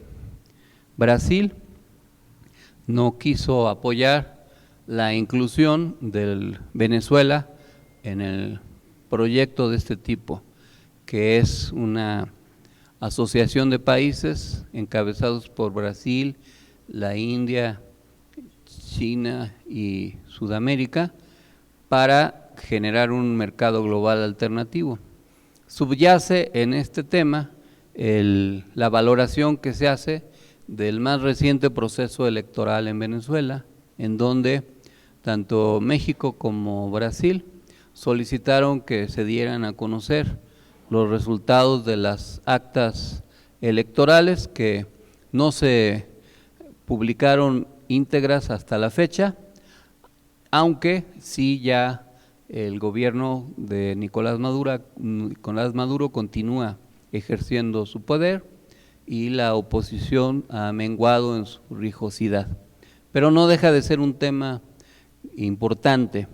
Brasil no quiso apoyar la inclusión de Venezuela en el proyecto de este tipo, que es una asociación de países encabezados por Brasil, la India, China y Sudamérica, para generar un mercado global alternativo. Subyace en este tema la valoración que se hace del más reciente proceso electoral en Venezuela, en donde tanto México como Brasil solicitaron que se dieran a conocer los resultados de las actas electorales que no se publicaron íntegras hasta la fecha, aunque sí ya el gobierno de Nicolás Maduro continúa ejerciendo su poder y la oposición ha menguado en su rijosidad. Pero no deja de ser un tema importante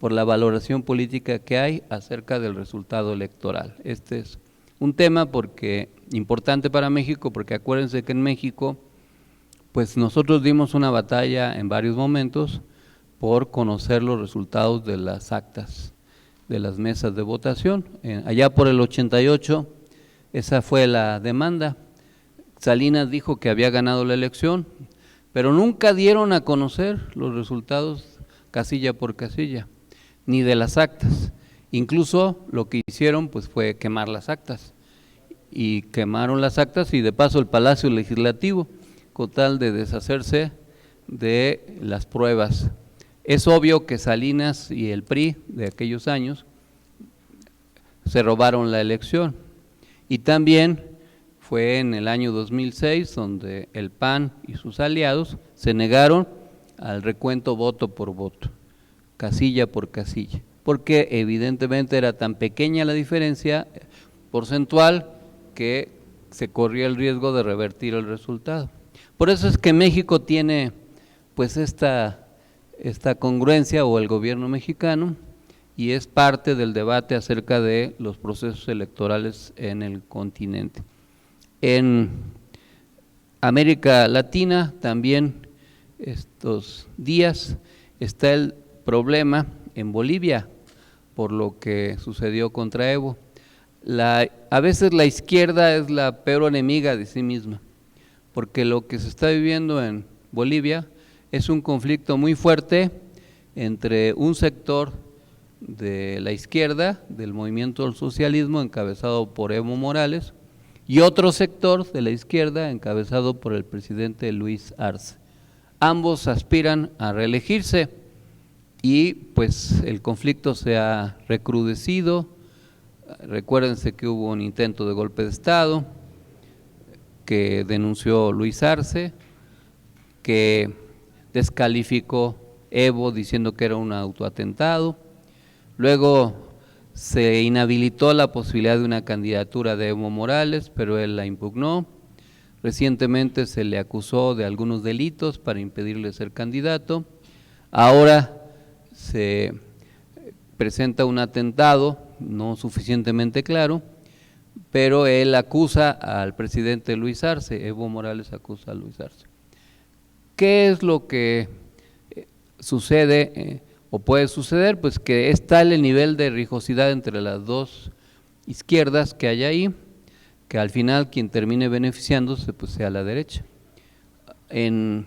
por la valoración política que hay acerca del resultado electoral. Este es un tema importante para México, porque acuérdense que en México pues nosotros dimos una batalla en varios momentos por conocer los resultados de las actas de las mesas de votación. Allá por el 88, esa fue la demanda. Salinas dijo que había ganado la elección, pero nunca dieron a conocer los resultados casilla por casilla, ni de las actas. Incluso lo que hicieron pues fue quemar las actas, y quemaron las actas y de paso el Palacio Legislativo, con tal de deshacerse de las pruebas. Es obvio que Salinas y el PRI de aquellos años se robaron la elección, y también fue en el año 2006 donde el PAN y sus aliados se negaron al recuento voto por voto, casilla por casilla, porque evidentemente era tan pequeña la diferencia porcentual que se corría el riesgo de revertir el resultado. Por eso es que México tiene pues esta congruencia, o el gobierno mexicano, y es parte del debate acerca de los procesos electorales en el continente. En América Latina también estos días está el problema en Bolivia por lo que sucedió contra Evo. A veces la izquierda es la peor enemiga de sí misma, porque lo que se está viviendo en Bolivia es un conflicto muy fuerte entre un sector de la izquierda, del movimiento del socialismo encabezado por Evo Morales, y otro sector de la izquierda encabezado por el presidente Luis Arce. Ambos aspiran a reelegirse y pues el conflicto se ha recrudecido. Recuérdense que hubo un intento de golpe de Estado que denunció Luis Arce, que descalificó Evo diciendo que era un autoatentado. Luego se inhabilitó la posibilidad de una candidatura de Evo Morales, pero él la impugnó. Recientemente se le acusó de algunos delitos para impedirle ser candidato. Ahora se presenta un atentado no suficientemente claro, pero él acusa al presidente Luis Arce, Evo Morales acusa a Luis Arce. ¿Qué es lo que sucede o puede suceder? Pues que es tal el nivel de rijosidad entre las dos izquierdas que hay ahí, que al final quien termine beneficiándose pues sea la derecha. En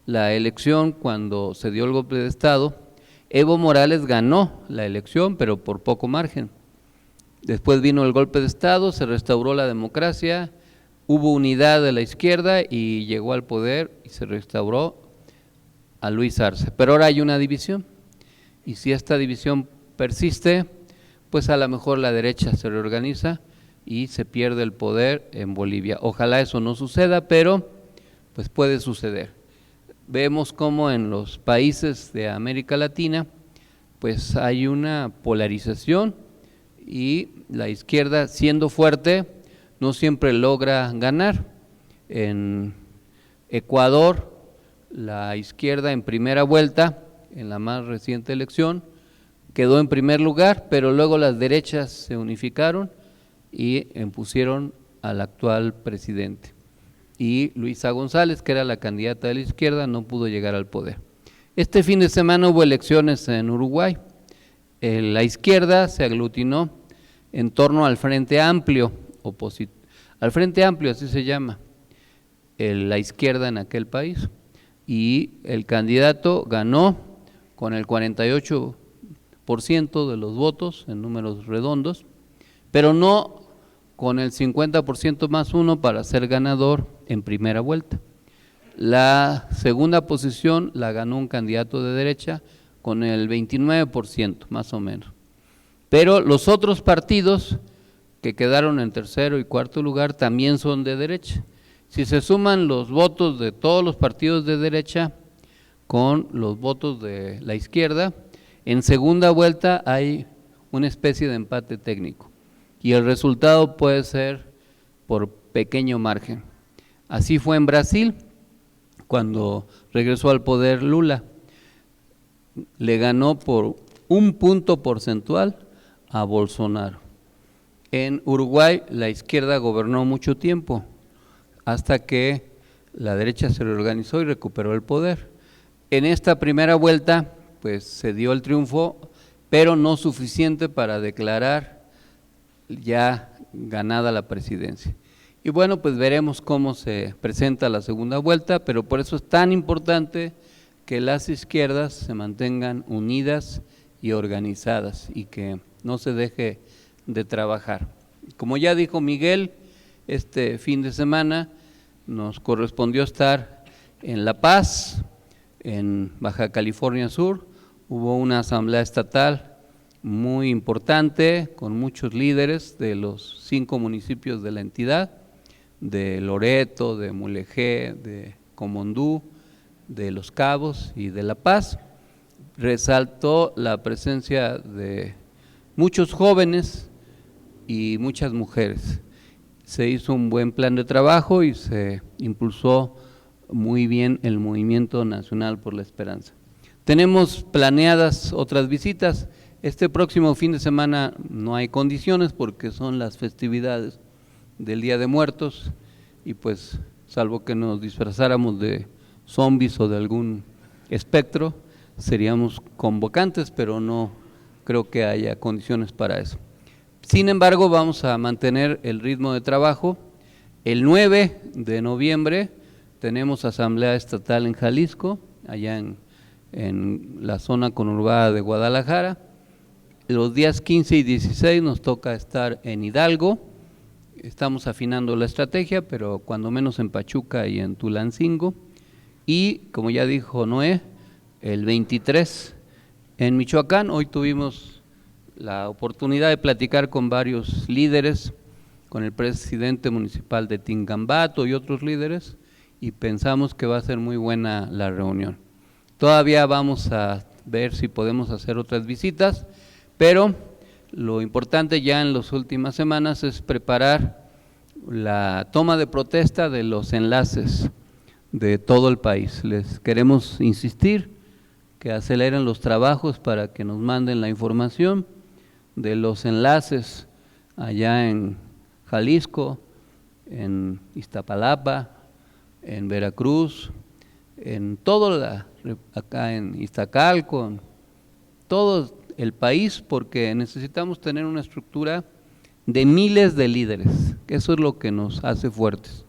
la elección, cuando se dio el golpe de Estado, Evo Morales ganó la elección, pero por poco margen. Después vino el golpe de Estado, se restauró la democracia, hubo unidad de la izquierda y llegó al poder y se restauró a Luis Arce. Pero ahora hay una división, y si esta división persiste, pues a lo mejor la derecha se reorganiza y se pierde el poder en Bolivia. Ojalá eso no suceda, pero pues puede suceder. Vemos cómo en los países de América Latina pues hay una polarización, y la izquierda, siendo fuerte, no siempre logra ganar. En Ecuador, la izquierda en primera vuelta, en la más reciente elección, quedó en primer lugar, pero luego las derechas se unificaron y impusieron al actual presidente. Y Luisa González, que era la candidata de la izquierda, no pudo llegar al poder. Este fin de semana hubo elecciones en Uruguay. La izquierda se aglutinó en torno al Frente Amplio, al Frente Amplio, así se llama, la izquierda en aquel país, y el candidato ganó con el 48% de los votos en números redondos, pero no con el 50% más uno para ser ganador en primera vuelta. La segunda posición la ganó un candidato de derecha con el 29% más o menos. Pero los otros partidos que quedaron en tercero y cuarto lugar también son de derecha. Si se suman los votos de todos los partidos de derecha con los votos de la izquierda, en segunda vuelta hay una especie de empate técnico y el resultado puede ser por pequeño margen. Así fue en Brasil, cuando regresó al poder Lula, le ganó por 1 punto porcentual a Bolsonaro. En Uruguay la izquierda gobernó mucho tiempo, hasta que la derecha se reorganizó y recuperó el poder. En esta primera vuelta, pues se dio el triunfo, pero no suficiente para declarar ya ganada la presidencia. Y bueno, pues veremos cómo se presenta la segunda vuelta, pero por eso es tan importante que las izquierdas se mantengan unidas y organizadas y que no se deje de trabajar. Como ya dijo Miguel, este fin de semana nos correspondió estar en La Paz, en Baja California Sur. Hubo una asamblea estatal muy importante con muchos líderes de los 5 municipios de la entidad, de Loreto, de Mulegé, de Comondú, de Los Cabos y de La Paz. Resaltó la presencia de muchos jóvenes y muchas mujeres. Se hizo un buen plan de trabajo y se impulsó muy bien el Movimiento Nacional por la Esperanza. Tenemos planeadas otras visitas. Este próximo fin de semana no hay condiciones porque son las festividades del Día de Muertos y pues salvo que nos disfrazáramos de zombies o de algún espectro, seríamos convocantes, pero no creo que haya condiciones para eso. Sin embargo, vamos a mantener el ritmo de trabajo. El 9 de noviembre tenemos asamblea estatal en Jalisco, allá en la zona conurbada de Guadalajara. Los días 15 y 16 nos toca estar en Hidalgo. Estamos afinando la estrategia, pero cuando menos en Pachuca y en Tulancingo. Y, como ya dijo Noé, el 23 en Michoacán. Hoy tuvimos la oportunidad de platicar con varios líderes, con el presidente municipal de Tingambato y otros líderes, y pensamos que va a ser muy buena la reunión. Todavía vamos a ver si podemos hacer otras visitas, pero lo importante ya en las últimas semanas es preparar la toma de protesta de los enlaces de todo el país. Les queremos insistir que aceleren los trabajos para que nos manden la información de los enlaces allá en Jalisco, en Iztapalapa, en Veracruz, en acá en Iztacalco, en todo el país, porque necesitamos tener una estructura de miles de líderes, que eso es lo que nos hace fuertes,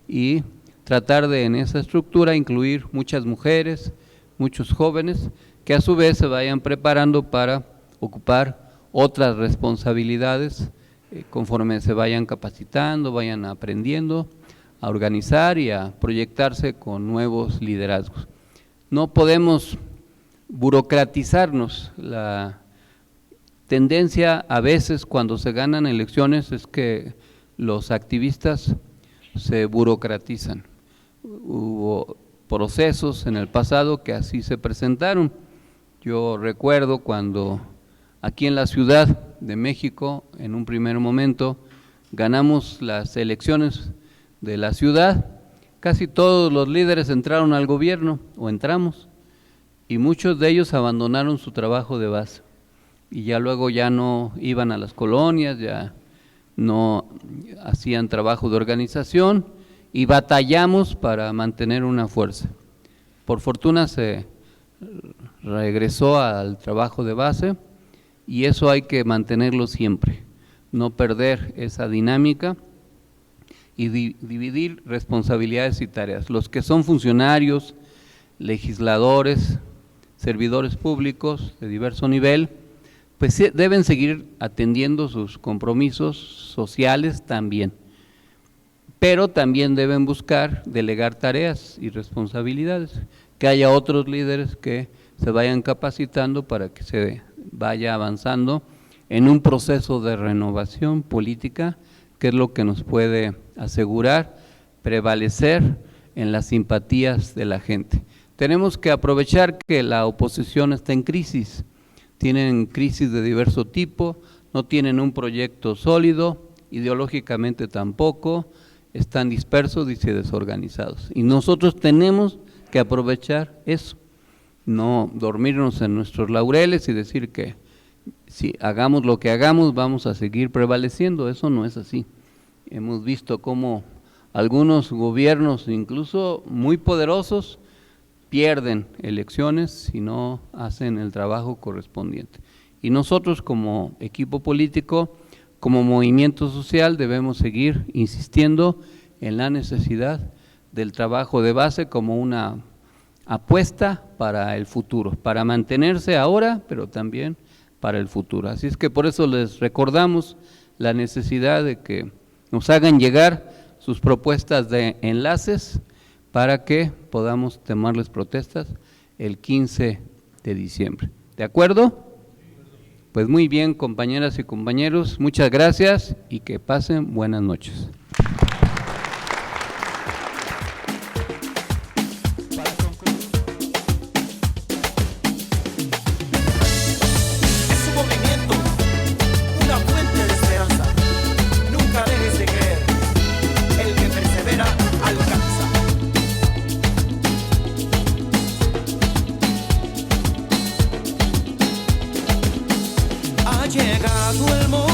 y tratar de en esa estructura incluir muchas mujeres, muchos jóvenes, que a su vez se vayan preparando para ocupar otras responsabilidades conforme se vayan capacitando, vayan aprendiendo a organizar y a proyectarse con nuevos liderazgos. No podemos burocratizarnos. La tendencia a veces cuando se ganan elecciones es que los activistas se burocratizan. Hubo procesos en el pasado que así se presentaron. Yo recuerdo cuando aquí en la Ciudad de México, en un primer momento, ganamos las elecciones de la ciudad, casi todos los líderes entraron al gobierno, o entramos, y muchos de ellos abandonaron su trabajo de base, y ya luego ya no iban a las colonias, ya no hacían trabajo de organización, y batallamos para mantener una fuerza. Por fortuna se regresó al trabajo de base y eso hay que mantenerlo siempre, no perder esa dinámica y dividir responsabilidades y tareas. Los que son funcionarios, legisladores, servidores públicos de diverso nivel, pues deben seguir atendiendo sus compromisos sociales también, pero también deben buscar delegar tareas y responsabilidades, que haya otros líderes que se vayan capacitando para que se vaya avanzando en un proceso de renovación política, que es lo que nos puede asegurar prevalecer en las simpatías de la gente. Tenemos que aprovechar que la oposición está en crisis, tienen crisis de diverso tipo, no tienen un proyecto sólido, ideológicamente tampoco, están dispersos y desorganizados. Y nosotros tenemos que aprovechar eso, no dormirnos en nuestros laureles y decir que si hagamos lo que hagamos vamos a seguir prevaleciendo. Eso no es así. Hemos visto cómo algunos gobiernos, incluso muy poderosos, pierden elecciones si no hacen el trabajo correspondiente. Y nosotros como equipo político, como movimiento social, debemos seguir insistiendo en la necesidad del trabajo de base como una apuesta para el futuro, para mantenerse ahora, pero también para el futuro. Así es que por eso les recordamos la necesidad de que nos hagan llegar sus propuestas de enlaces para que podamos tomarles protestas el 15 de diciembre. ¿De acuerdo? Pues muy bien, compañeras y compañeros, muchas gracias y que pasen buenas noches. Es un movimiento, una fuente de esperanza. Nunca dejes de creer. El que persevera alcanza. Ha llegado el momento.